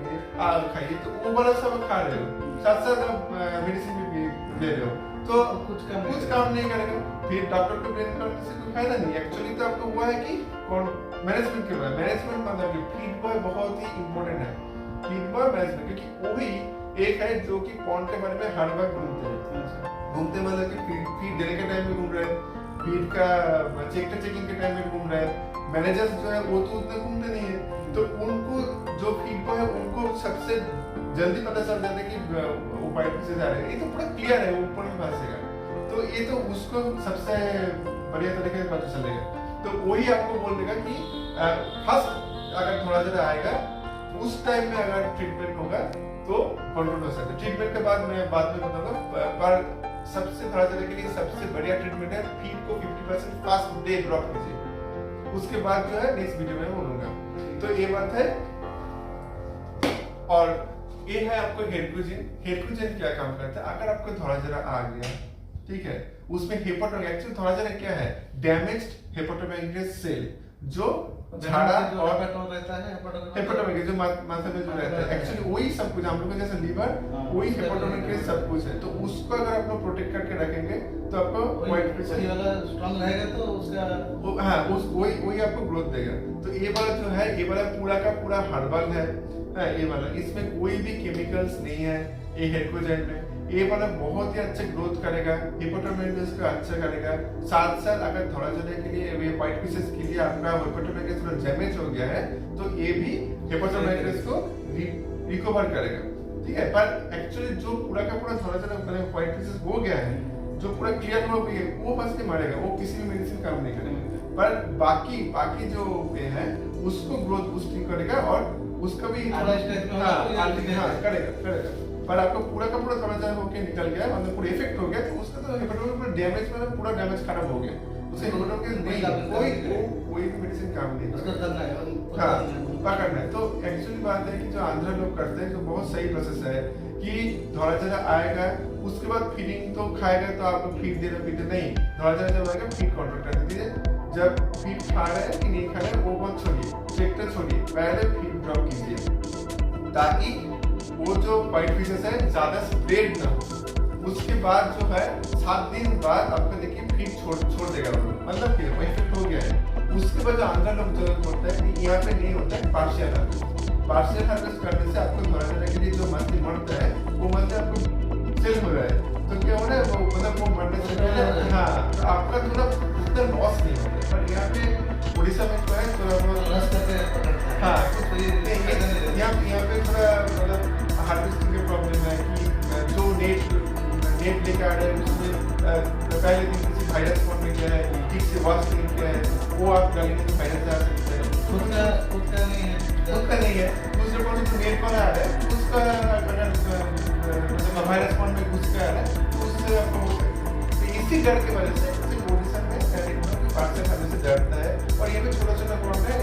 खाइए, तो वो वाला सब खा रहे हो, साथ साथ आप मेडिसिन भी ले रहे हो, तो कुछ काम नहीं करेगा। फिर डॉक्टर को ब्लेम करने से कोई फायदा नहीं। एक्चुअली तो आपको हुआ है कि मैनेजमेंट के बारे में, मैनेजमेंट मतलब फीड बॉय बहुत ही इंपॉर्टेंट है, फीड बॉय मैनेजमेंट, क्योंकि वही एक है जो कि पॉन्ड के बारे में हर वक्त घूमते मतलब कि फीड देने के टाइम में घूम रहे हैं, फीड का चेकिंग के टाइम में घूम रहे हैं। मैनेजर्स जो है वो तो उतने घूमते नहीं है, तो उनको जो फीड बॉय है उनको सबसे जल्दी पता चल जाता है कि वो व्हाइट फिशेस आ रहे हैं, ये तो पूरा क्लियर है, वो ऊपर में फंसेगा, तो ये तो उसको सबसे बढ़िया तरीके से पता चलेगा। तो वही आपको बोल देगा कि फर्स्ट अगर थोड़ा ज़्यादा आएगा उस टाइम में अगर ट्रीटमेंट होगा तो कंट्रोल हो सकता है। ट्रीटमेंट के बाद मैं बाद में बताऊंगा, पर सबसे थोड़ा ज़्यादा के लिए सबसे बढ़िया ट्रीटमेंट है फीड को 50% फास्ट डे ड्रॉप कीजिए, उसके बाद जो है नेक्स्ट वीडियो में बोलूंगा। तो ये बात है। और ये है आपको हेरकुजिन क्या काम करता है, अगर आपको थोड़ा जरा आ गया, ठीक है, उसमें एक्चुअली थोड़ा जरा क्या है, डैमेज्ड हेपेटोमेगस सेल जो झाड़ा और रहता है, हेपेटोमेगस जो माथे में जो रहता है, एक्चुअली वही सब कुछ हम लोग जैसे लीवर, वही हेपेटोमेगस सब कुछ है। तो उसको अगर आप लोग प्रोटेक्ट करके रखेंगे तो आपको व्हाइट फिशेस वाला स्ट्रांग रहेगा, तो उसका वही आपको ग्रोथ देगा। तो ये वाला जो है, ये वाला पूरा का पूरा हर्बल है, हाँ, ये वाला इसमें कोई भी केमिकल्स नहीं है ये हेडकोजेल में। ये वाला बहुत ही अच्छा ग्रोथ करेगा, हिपोटोमेट्रिस को अच्छा करेगा। साथ साथ अगर थोड़ा चले के लिए ये व्हाइट पीसेस के लिए आपका हिपोटोमेट्रिस थोड़ा डैमेज हो गया है तो ये भी हिपोटोमेट्रिस को रिकवर करेगा, ठीक है। पर एक्चुअली जो पूरा का पूरा थोड़ा चला मतलब व्हाइट पीसेस हो गया है, जो पूरा क्लियर हो गया है, वो बस नहीं मरेगा, वो किसी भी मेडिसिन काम नहीं करेगा। पर बाकी जो ये है उसको ग्रोथ बूस्टिंग करेगा और उसका भी करेगा। पर आपको पूरा का पूरा थोड़ा सा होके निकल गया, मतलब पूरा इफेक्ट हो गया, तो उसका तो हेपेटोमेट्रिस पूरा डैमेज मतलब पूरा डैमेज खत्म हो गया। उसे हेपेटोमेट्रिस नहीं कोई भी मेडिसिन काम नहीं करेगा। हाँ, पकड़ना है। तो एक्चुअली बात है कि जो आंध्र लोग करते हैं तो बहुत सही प्रोसेस है कि थोड़ा सा आएगा, उसके बाद फीडिंग तो खाएगा तो आपको फीड देना पीते नहीं, थोड़ा सा जब आएगा फीड कंट्रोल कर दीजिए। जब फीड खा रहे हैं कि नहीं खा रहे हैं वो मत छोड़िए, चेक छोड़िए, पहले फीड ड्रॉप कीजिए ताकि वो जो व्हाइट पीसेस है ज्यादा स्प्रेड ना हो। उसके बाद जो है 7 दिन बाद आपको देखिए फीड छोड़ देगा वो, मतलब कि वो इफेक्ट हो गया है। उसके बाद जो आंध्र लोग जो होता है कि यहाँ पे नहीं होता है पार्शियल हार्वेस्ट करने से आपको थोड़ा देर के लिए जो मछली मरता है वो मछली आपको सेल हो रहा है, तो क्या हो रहा है वो मतलब वो मरने से पहले हाँ तो आपका थोड़ा उतना लॉस नहीं होता है। पर यहाँ पे उड़ीसा में जो है थोड़ा हाँ यहाँ पे थोड़ा मतलब हार्वेस्टिंग का प्रॉब्लम है कि जो नेट लेकर आ रहे हैं उसमें पहले दिन किसी वायरस फॉर्म में गया है, ठीक से वॉश नहीं किया है, वो आप डालेंगे तो वायरस जा सकते हैं। उसका नहीं है दूसरे कौन जो नेट पर आ रहा है उसका अगर मतलब वायरस फॉर्म में घुस के आ रहा है तो उससे आपको हो सकता है। तो इसी डर की वजह से ओडिशा में पार्सल खाने से डरता है। और ये भी छोटा छोटा फॉर्म है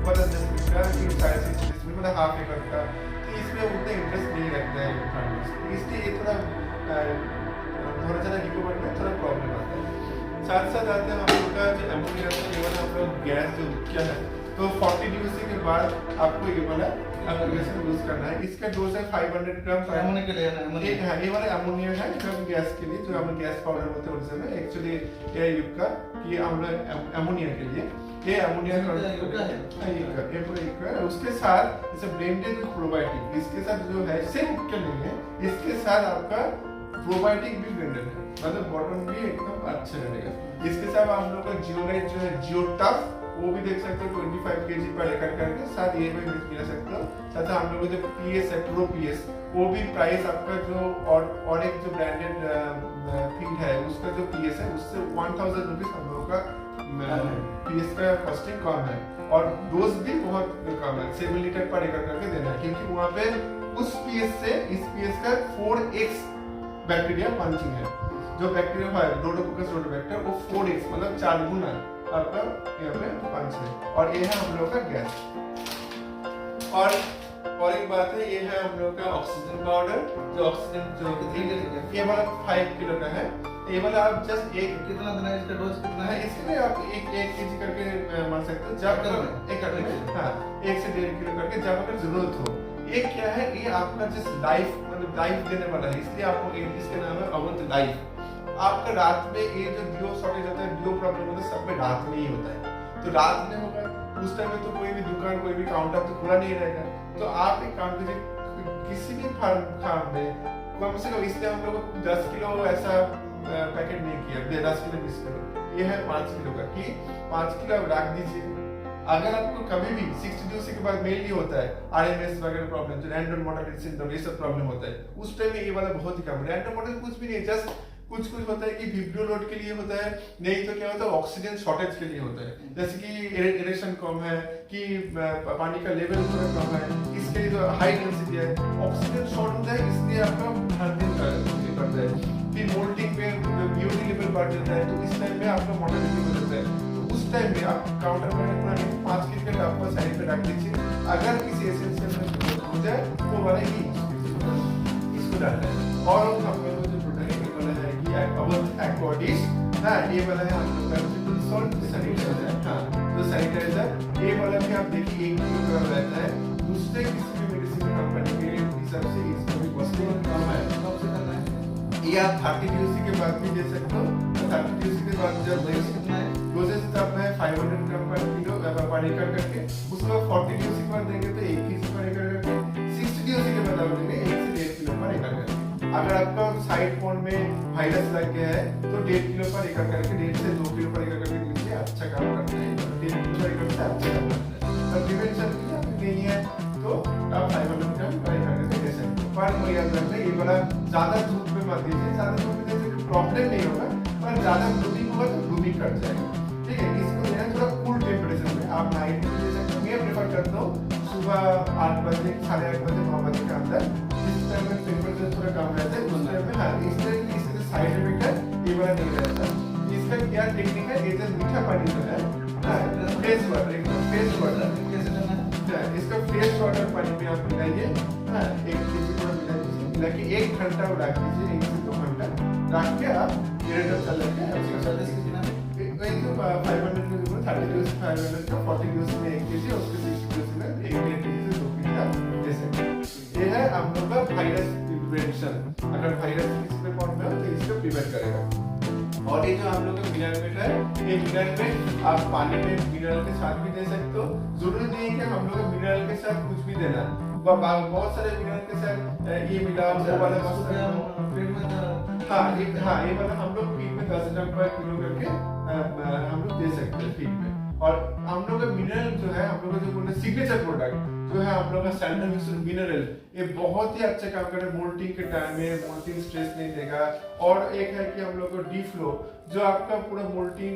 बदल का 3-6 मतलब हाफ एकड़ का, तो इसमें उतना इंटरेस्ट नहीं रखता है फार्मर्स, इसलिए ये थोड़ा सा रिकवर में थोड़ा प्रॉब्लम आता है। साथ साथ आते हैं हम लोग का जो एमोनिया का ये वाला हम लोग गैस जो क्या है तो 40 DOC के बाद आपको ये वाला एप्लीकेशन यूज करना है। इसका डोज है 500 ग्राम एमोनिया के लिए ना ये वाला एमोनिया है जो गैस के लिए, जो हम गैस पाउडर होते हैं उनसे में एक्चुअली ये युग का कि हम लोग एमोनिया के लिए ये एमोनिया ये पूरा युग है। उसके साथ जैसे ब्लेंडेड प्रोबायोटिक, इसके साथ जो है सिर्फ के नहीं है, इसके साथ आपका प्रोबायोटिक भी ब्लेंडेड है, मतलब बॉटम भी एकदम अच्छा रहेगा। इसके साथ हम लोग का जियोलाइट जो है जियो टफ वो भी देख सकते हो 25 kg पर एकड़ करके, साथ ये भी मिल सकते हो। साथ हम लोग जो PS है प्रो PS वो भी प्राइस आपका जो और एक जो ब्रांडेड फीड है उसका जो PS है उससे 1000 रुपीज हम लोग का PS का कॉस्टिंग कम है और डोज भी बहुत कम है, 7 लीटर पर एकड़ करके देना है, क्योंकि वहाँ पे उस PS से इस PS का 4x बैक्टीरिया पंचिंग है। जो बैक्टीरिया है रोडोकोकस रोडोबैक्टर वो 4x मतलब 4 गुना आपका यहाँ पे पंच है। और ये है हम लोग का गैस। और एक बात है ये है हम लोग का ऑक्सीजन पाउडर, जो ऑक्सीजन जो ये वाला 5 किलो का है। ये वाला आप जस्ट एक कितना देना है, इसका डोज कितना है? इसमें आप 1 kg करके मार सकते हो जब हाँ 1 से 1.5 किलो करके जब अगर जरूरत हो। ये क्या है, ये आपका जस्ट लाइफ मतलब लाइफ देने वाला है, इसलिए आपको इसका नाम है अवंत लाइफ। आपका रात में ये जो डिओ शॉर्टेज होता है, डिओ प्रॉब्लम होता है, सब में रात में ही होता है। तो रात में होगा उस टाइम में तो कोई भी दुकान कोई भी काउंटर तो खुला नहीं रहेगा, तो आप एक काम कीजिए किसी भी फार्म में कम से कम, इसलिए हम लोग 10 किलो ऐसा पैकेट नहीं किया, 10 किलो 20 किलो, ये है 5 किलो का कि 5 किलो आप रख दीजिए। अगर आपको कभी भी 60 DOC के बाद मेनली होता है RMS वगैरह प्रॉब्लम, जो रैंडम मोर्टालिटी सिंड्रोम, ये सब प्रॉब्लम होता है, उस टाइम में ये वाला बहुत ही कम। रैंडम मोर्टालिटी कुछ भी नहीं, जस्ट कुछ होता है कि विब्रियो लोड के लिए होता है, नहीं तो क्या होता है ऑक्सीजन शॉर्टेज के लिए होता है, जैसे कि एरेशन कम है कि पानी का लेवल थोड़ा कम है, इसके लिए जो हाई डेंसिटी है ऑक्सीजन शॉर्ट होता है, इसलिए आपका हर दिन करता है। फिर मोल्टिंग पे BOD लेवल बढ़ जाता है, तो इस टाइम में आपका मोर्टालिटी हो जाता है। तो उस टाइम में आप काउंटर पर 5 क्रिकेट आपका साइड पे रख दीजिए, अगर किसी एसेंशियल में हो जाए तो वाला ही इसको डालना है। और हम लोग जो प्रोडक्ट वाला है कि अवंत एक्वाडिश, हाँ ये वाला है हम लोग का जो सॉल्ट सैनिटाइजर, हाँ जो सैनिटाइजर ये वाला भी आप देखिए 1 किलो ग्राम रहता है। दूसरे किसी भी मेडिसिन कंपनी के हिसाब से इसका भी कॉस्टिंग कम है। ये आप 30 DOC के बाद भी दे सकते हो, 30 DOC के बाद जब डोजेस तब है 500 ग्राम पर किलो पर एकड़ करके, उसके बाद 40 DOC के बाद देंगे तो 1 kg पर एकड़ करके, दवा देंगे 1 से 1.5 किलो पर एकड़ करके। अगर आपका साइड पॉन्ड में वायरस लग गया है तो 1.5 किलो पर एकड़ करके 1.5 से 2 किलो पर एकड़ करके दीजिए, अच्छा काम करता है। 1.5 किलो पर एकड़ से अच्छा काम करता है। और प्रिवेंशन नहीं है तो आप 500 ग्राम पर एकड़ करके दे सकते हो। पर मुझे याद रखना ये वाला ज्यादा धूप में मत दीजिए, ज्यादा धूप में देने से प्रॉब्लम नहीं होगा, पर ज्यादा ब्लूमिंग होगा तो ब्लूमिंग कट जाएगा। ठीक है, इसको देना थोड़ा कूल टेम्परेचर में। आप नाइट में दे सकते हो, मैं प्रेफर करता हूँ सुबह 8 बजे 8:30 बजे 9 बजे के अंदर, जिस टाइम में टेम्परेचर थोड़ा कम रहता है उस टाइम में। हाँ, इस टाइम इससे साइड इफेक्ट है ये वाला नहीं रहता। इसका क्या टेक्निक है, ये जो मीठा पानी जो है फ्रेश वाटर, एकदम फ्रेश वाटर कैसे करना है? इसका फ्रेश वाटर पानी में आप मिलाइए। हाँ, 1 केजी थोड़ा मिला के 1 घंटा रख दीजिए, 1 से 2 घंटा रख के आप एरेटर चल लेके उसका सर्विस कितना है? वही जो 500 में 30 यूज 500 का 40 यूज में 1 केजी, उसके 60 यूज में 1 केजी से 2 केजी आप दे सकते हैं। ये है हम लोग का वायरस प्रिवेंशन। अगर वायरस किसी पे पॉन्ड में हो तो इसको प्रिवेंट करेगा। और ये जो हम लोग का मिनरल है, ये मिनरल आप पानी में मिनरल के साथ भी दे सकते हो। जरूरी नहीं है कि हम लोग मिनरल के साथ कुछ भी देना। बहुत सारे मिनरल के साथ ये मिला वो वाला पेट में हाँ, ये वाला हम लोग फीड में 10 ग्राम पर किलो करके हम लोग दे सकते हैं फीड में। और हम लोग का मिनरल जो है, हम लोग का जो बोलते सिग्नेचर प्रोडक्ट जो है हम लोग का सैंडल मिनरल, ये बहुत ही अच्छा काम कर रहा है। मोल्टिंग के टाइम में मोल्टिंग स्ट्रेस नहीं देगा। और एक है कि हम लोग को डी फ्लो, जो आपका पूरा मोल्टिंग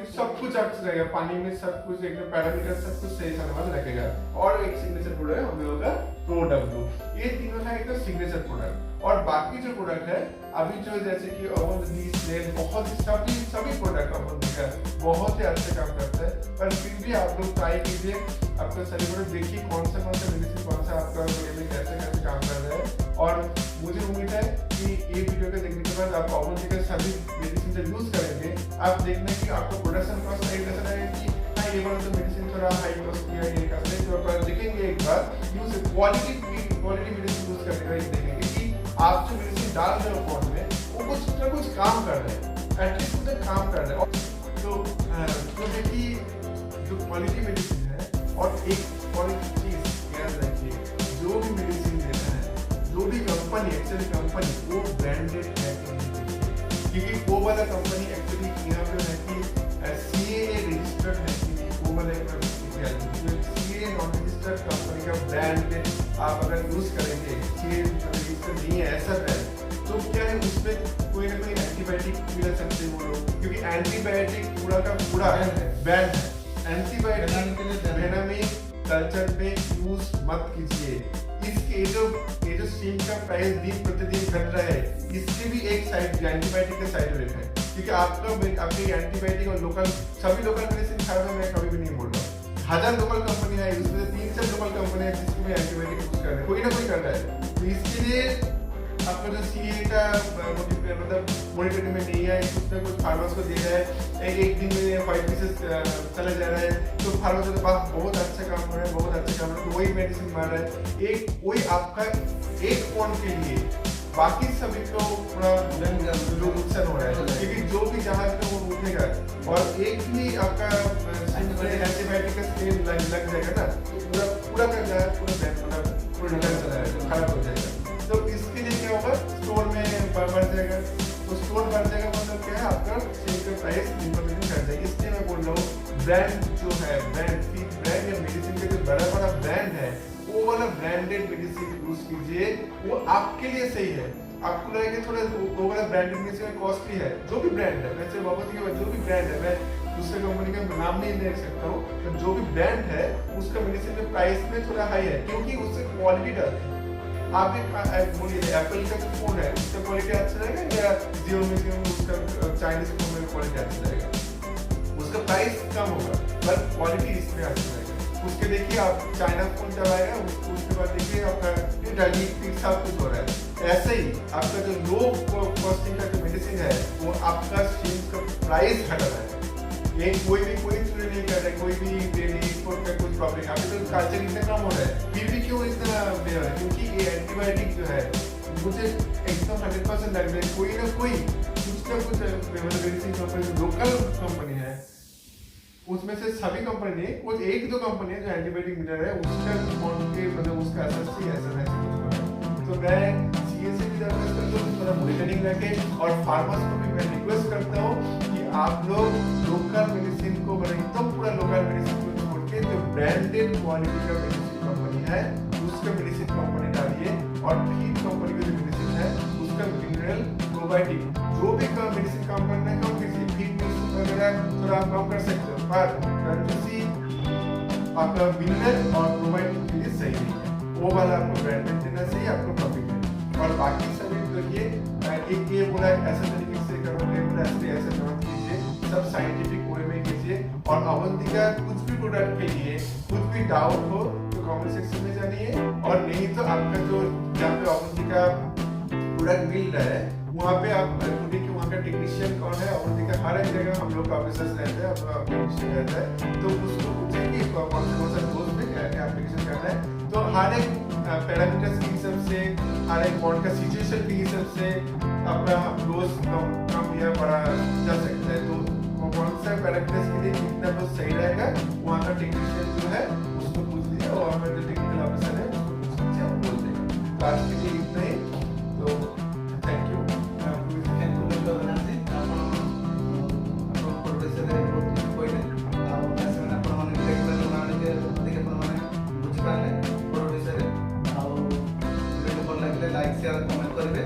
सब कुछ अच्छा रहेगा, पानी में सब कुछ एकदम पैरामीटर सब कुछ सही सलामत रखेगा। और एक सिग्नेचर प्रोडक्ट है हम लोग का प्रो-W, ये तीनों है एकदम सिग्नेचर प्रोडक्ट। और बाकी जो प्रोडक्ट है अभी जो जैसे कि बहुत सभी प्रोडक्ट का बहुत ही अच्छा काम करता है। पर फिर भी आप लोग ट्राई कीजिए, आपका सभी प्रोडक्ट देखिए कौन सा मेडिसिन कौन सा आपका में कैसे काम कर रहा है। और मुझे उम्मीद है कि ये वीडियो को देखने के बाद आप अवंती के सभी मेडिसिन जब यूज करेंगे, आप देखना कि आपका प्रोडक्शन कॉस्ट सही रहता है कि हाँ ये वाला तो मेडिसिन थोड़ा हाई कॉस्ट किया ये करने तो आप देखेंगे एक बार यूज क्वालिटी मेडिसिन यूज करने का देखेंगे कि आप जो मेडिसिन डाल रहे हो पॉन्ड में वो कुछ ना कुछ काम कर रहे हैं, एटलीस्ट कुछ काम कर रहे हैं। तो देखिए जो क्वालिटी मेडिसिन है, और एक और एक चीज याद रखिए, जो भी मेडिसिन देना है, जो भी कंपनी एक्चुअली कंपनी वो ब्रांडेड है, क्योंकि वो वाला कंपनी एक्चुअली यहाँ पे है कि CAA रजिस्टर्ड है कि वो वाला CAA नॉन रजिस्टर्ड कंपनी का ब्रांड आप अगर यूज करेंगे, CAA रजिस्टर्ड नहीं है ऐसा ब्रांड, तो क्या है उसमें कोई ना कोई एंटीबायोटिक मिल सकते हैं वो लोग, क्योंकि एंटीबायोटिक पूरा का पूरा बैन है। एंटीबायोटिक वेनामिक कल्चर में यूज मत कीजिए। इसके ये जो स्टीम का प्राइस दिन प्रतिदिन घट रहा है, इसके भी एक साइड एंटीबायोटिक का साइड इफेक्ट है, क्योंकि आपके एंटीबायोटिक और सभी लोकल मेडिसिन खराब है, मैं कभी भी नहीं बोल रहा हूँ। 1000 लोकल कंपनी है, उसमें 3 लोकल कंपनी है जिसमें एंटीबायोटिक यूज कर रहे हैं, कोई ना कोई कर रहा है। तो इसके लिए आपका जो CAA का मतलब मॉनिटरिंग में नहीं है, उसमें कुछ फार्मर्स को दे रहा है, एक दिन में 5 पीसेस चला जा रहा है, तो फार्मर्स के पास बहुत अच्छा काम हो रहा है, बहुत अच्छा काम हो रहा है, तो वही मेडिसिन मार रहा है। वही आपका एक पॉइंट के लिए बाकी सभी को थोड़ा नुकसान हो रहा है, क्योंकि जो भी जहाज का वो उठेगा और एक भी आपका एंटीबायोटिक का स्प्रे लग जाएगा ना, तो पूरा का जहाज पूरा चला जाएगा, खराब हो जाएगा। तो इसके लिए क्या होगा, स्टोर में बढ़ जाएगा, तो स्टोर बढ़ जाएगा मतलब क्या है, आपका सेल का प्राइस दिन पर दिन घट जाएगा। इसलिए मैं बोल रहा हूँ ब्रांड जो है, ब्रांड या मेडिसिन का जो बड़ा ब्रांड है, वो वाला ब्रांडेड मेडिसिन यूज कीजिए, वो आपके लिए सही है। आपको लगेगा थोड़ा वो वाला ब्रांडेड मेडिसिन कॉस्टली है, जो भी ब्रांड है, वैसे बाबा की जो भी ब्रांड है, मैं दूसरे कंपनी का नाम नहीं ले सकता हूँ, तो जो भी ब्रांड है उसका मेडिसिन का प्राइस में थोड़ा हाई है, क्योंकि उससे क्वालिटी डालते हैं। आप बोलिए एप्पल का जो फोन है उसका क्वालिटी अच्छा रहेगा या Xiaomi उसका चाइनीज फोन में क्वालिटी अच्छा रहेगा, उसका प्राइस कम होगा पर क्वालिटी इसमें अच्छा रहेगा। उसके देखिए आप चाइना फोन चलाएगा, उसके बाद देखिए आपका सब कुछ हो रहा है। ऐसे ही आपका जो लो कॉस्टिंग का जो मेडिसिन है वो आपका स्ट्रीम का प्राइस घट रहा है। ये कोई चूरे नहीं कर रहा है, कोई भी एक्सपोर्ट का कुछ प्रॉब्लम, अभी तो कल्चर इतना कम हो रहा है, फिर भी क्यों इतना बेहतर है, क्योंकि ये एंटीबायोटिक जो है मुझे एकदम 100% लग रहा है, कोई ना कोई कुछ ना कुछ मेडिसिन कंपनी लोकल कंपनी है उसमें से सभी कंपनी नहीं, कुछ एक दो कंपनी है जो एंटीबायोटिक मिनरल है उसका मतलब उसका असर से ऐसा ऐसे कुछ होता है। तो मैं सीए से भी रिक्वेस्ट करता हूँ थोड़ा मॉनिटरिंग रखें, और फार्मर्स को भी मैं रिक्वेस्ट करता हूँ कि आप लोग लोकल मेडिसिन को मतलब एकदम पूरा लोकल मेडिसिन को छोड़ के जो ब्रांडेड क्वालिटी का मेडिसिन कंपनी है उसका मेडिसिन कंपनी डालिए, और फीड कंपनी का जो मेडिसिन है उसका मिनरल प्रोबायोटिक जो भी का मेडिसिन काम करना है कम कीजिए, फीड मेडिसिन वगैरह थोड़ा आप कम कर सकते हो, पर कंट्रोसी आपका मिनरल और प्रोबायोटिक के लिए सही नहीं है, वो वाला आपको ब्रांडेड देना चाहिए, आपको प्रॉफिट है। और बाकी सभी तो ये बोला ऐसे तरीके से करोगे, बोला ऐसे मत कीजिए, सब साइंटिफिक वे में कीजिए। और अवंतिका कुछ भी प्रोडक्ट के लिए कुछ भी डाउट हो तो कमेंट सेक्शन में जानिए, और नहीं तो आपका जो जहाँ पे अवंतिका प्रोडक्ट मिल रहा है वहाँ पे आप ढूंढिए कि वहाँ का टेक्नीशियन कौन है। अवंतिका हर एक जगह हम लोग का ऑफिसर्स रहते हैं, अपना टेक्नीशियन रहता है, तो उसको पूछें कि कौन सा डोज में क्या क्या एप्लीकेशन करना है। तो हर एक पैरामीटर्स के हिसाब से, हर एक बॉडी का सिचुएशन के हिसाब से अपना डोज कम या बढ़ा जा सकता है। तो कौन सा पैरामीटर्स के लिए कितना डोज सही रहेगा वहाँ का टेक्नीशियन जो है उसको पूछ लीजिए, और हमारे जो टेक्निकल ऑफिसर है उसको पूछ लीजिए, वो बोल देगा। तो आज के लिए इतना ही, तो thank you. Like share comment करेंगे।